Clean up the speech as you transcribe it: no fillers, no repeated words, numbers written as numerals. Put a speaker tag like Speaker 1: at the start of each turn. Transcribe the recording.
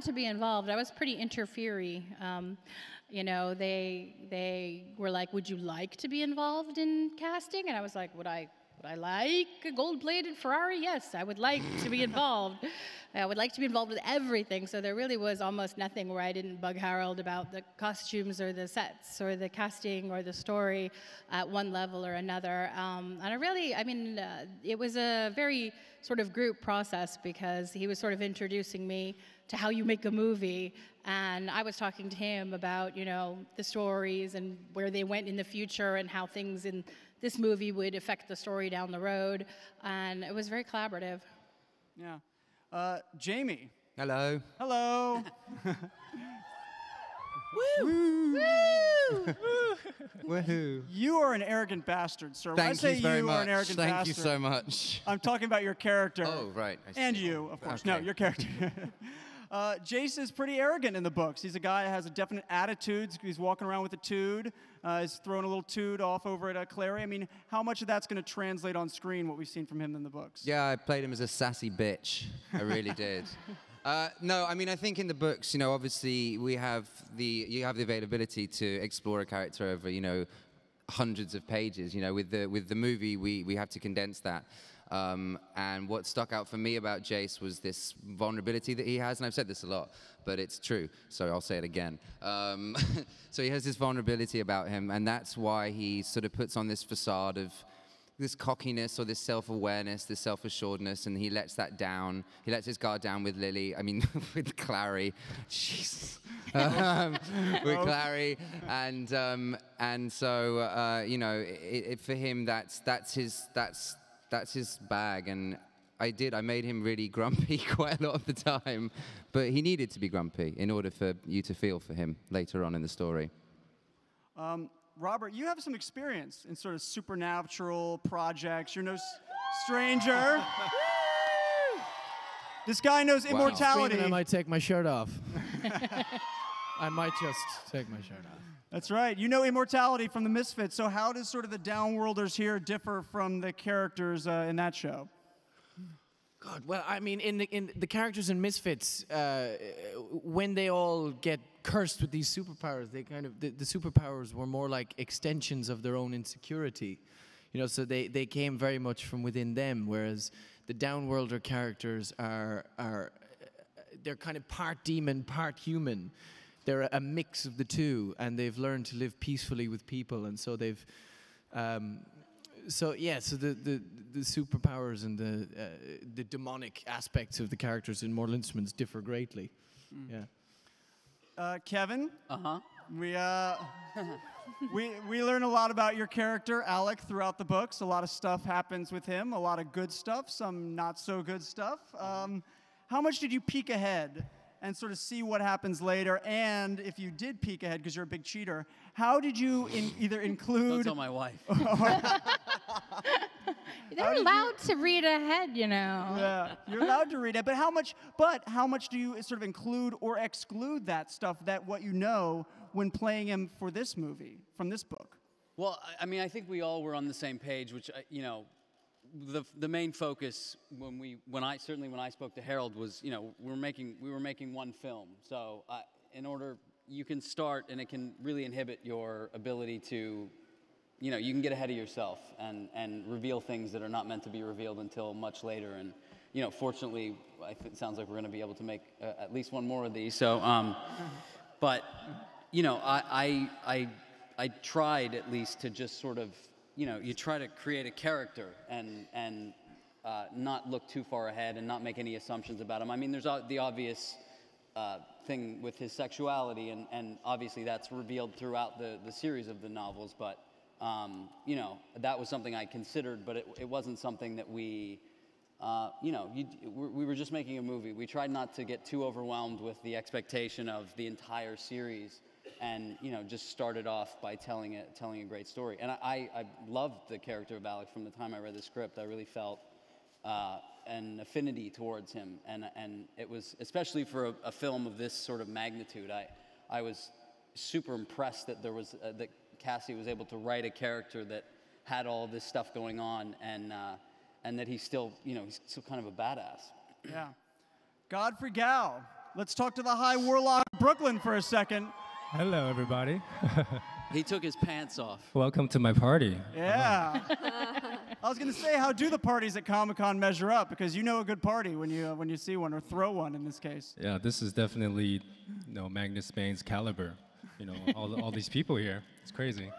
Speaker 1: To be involved, I was pretty interfery. You know, they were like, "Would you like to be involved in casting?" And I was like, "Would I like a gold-plated Ferrari? Yes, I would like to be involved. I would like to be involved with everything." So there really was almost nothing where I didn't bug Harold about the costumes or the sets or the casting or the story at one level or another. And I mean, it was a very sort of group process because he was sort of introducing me to how you make a movie, and I was talking to him about, you know, the stories and where they went in the future and how things in this movie would affect the story down the road, and it was very collaborative.
Speaker 2: Yeah. Jamie.
Speaker 3: Hello.
Speaker 2: Hello.
Speaker 3: Woo! Woo! Woohoo!
Speaker 2: You are an arrogant bastard, sir. When
Speaker 3: Thank
Speaker 2: I say
Speaker 3: you very
Speaker 2: you
Speaker 3: much.
Speaker 2: are an arrogant
Speaker 3: Thank
Speaker 2: bastard,
Speaker 3: you so much.
Speaker 2: I'm talking about your character.
Speaker 3: Oh, right. I see.
Speaker 2: And you, of course.
Speaker 3: Okay.
Speaker 2: No, your character. Jace is pretty arrogant in the books. He's a guy that has a definite attitude. He's walking around with a tude. He's throwing a little tude off over at Clary. I mean, how much of that's going to translate on screen, what we've seen from him in the books?
Speaker 3: Yeah, I played him as a sassy bitch. I really did. No, I mean, I think in the books, you know, obviously you have the availability to explore a character over, you know, hundreds of pages. You know, with the movie, we have to condense that. And what stuck out for me about Jace was this vulnerability that he has, and I've said this a lot, but it's true, so I'll say it again. So he has this vulnerability about him, and that's why he sort of puts on this facade of this cockiness or this self-awareness, this self-assuredness, and he lets that down. He lets his guard down with Lily, I mean, with Clary. Jesus. With Clary, and so, you know, for him, that's his bag, and I made him really grumpy quite a lot of the time, but he needed to be grumpy in order for you to feel for him later on in the story.
Speaker 2: Robert, you have some experience in sort of supernatural projects. You're no stranger. This guy knows immortality.
Speaker 4: I might take my shirt off. I might just take my shirt off.
Speaker 2: That's right. You know immortality from the Misfits. So how does sort of the Downworlders here differ from the characters in that show?
Speaker 4: God, well, I mean, in the characters in Misfits, when they all get cursed with these superpowers, they kind of the superpowers were more like extensions of their own insecurity, you know. So they came very much from within them, whereas the Downworlder characters they're kind of part demon, part human. They're a mix of the two, and they've learned to live peacefully with people, and so they've. So yeah, so the superpowers and the demonic aspects of the characters in Mortal Instruments differ greatly. Yeah.
Speaker 2: Kevin. We learn a lot about your character, Alec, throughout the books. A lot of stuff happens with him. A lot of good stuff, some not so good stuff. How much did you peek ahead and sort of see what happens later? And if you did peek ahead, because you're a big cheater, how did you either include...
Speaker 5: Don't tell my wife.
Speaker 1: They're allowed to read ahead, you know.
Speaker 2: Yeah, you're allowed to read it. But how much do you sort of include or exclude that stuff, that what you know, when playing him for this movie, from this book?
Speaker 5: Well, I mean, I think we all were on the same page, which, you know, the main focus when I spoke to Harold was, you know, we were making one film. So in order, you can start, and it can really inhibit your ability to, you know, you can get ahead of yourself and reveal things that are not meant to be revealed until much later. And, you know, fortunately, it sounds like we're going to be able to make at least one more of these. So, but, you know, I tried at least to just sort of, you know, you try to create a character and not look too far ahead and not make any assumptions about him. I mean, there's the obvious thing with his sexuality, and obviously that's revealed throughout the series of the novels, but, you know, that was something I considered, but it wasn't something that we, you know, we were just making a movie. We tried not to get too overwhelmed with the expectation of the entire series, and, you know, just started off by telling a great story. And I loved the character of Alec from the time I read the script. I really felt an affinity towards him, and it was, especially for a film of this sort of magnitude, I was super impressed that that Cassie was able to write a character that had all this stuff going on, and that he's still, you know, he's still kind of a badass.
Speaker 2: Yeah. Godfrey Gao. Let's talk to the High Warlock Brooklyn for a second.
Speaker 6: Hello, everybody.
Speaker 5: He took his pants off.
Speaker 6: Welcome to my party.
Speaker 2: Yeah. I was going to say, how do the parties at Comic-Con measure up? Because you know a good party when you see one, or throw one in this case.
Speaker 6: Yeah, this is definitely, Magnus Bane's caliber. All these people here. It's crazy.